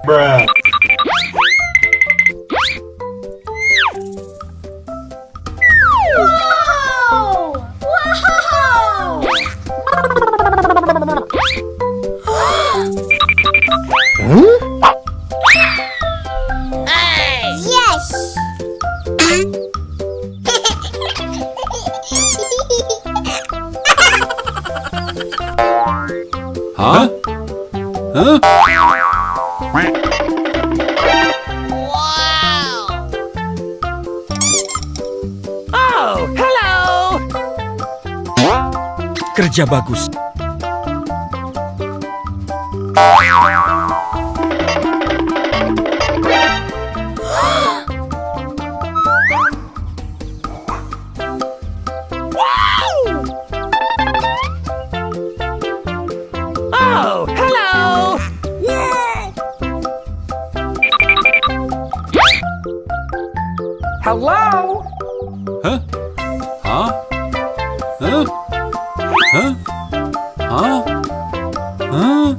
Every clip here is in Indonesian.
Bruh. Wow! Wow! Yes! Huh? Huh? Oh, hello. Kerja bagus. Oh, hello. Hello. Huh? Huh? Huh? Huh? Huh? Huh?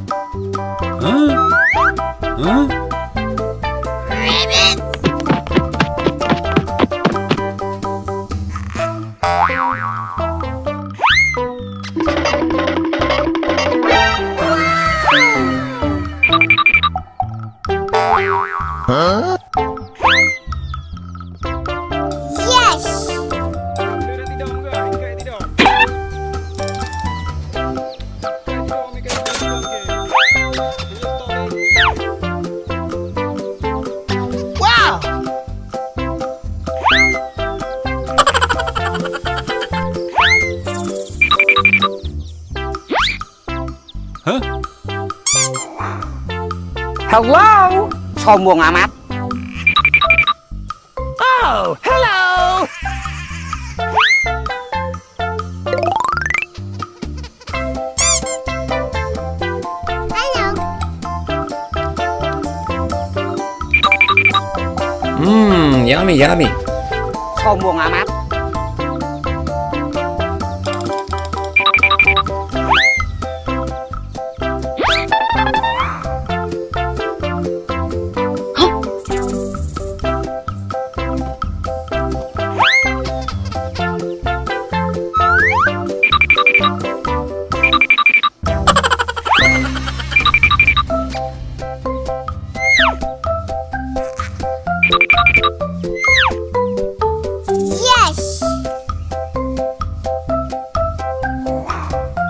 Huh? Huh? Yes! Wow! Huh? Hello. Sombong amat. Oh, hello. Hello! Yummy, yummy. Sombong amat.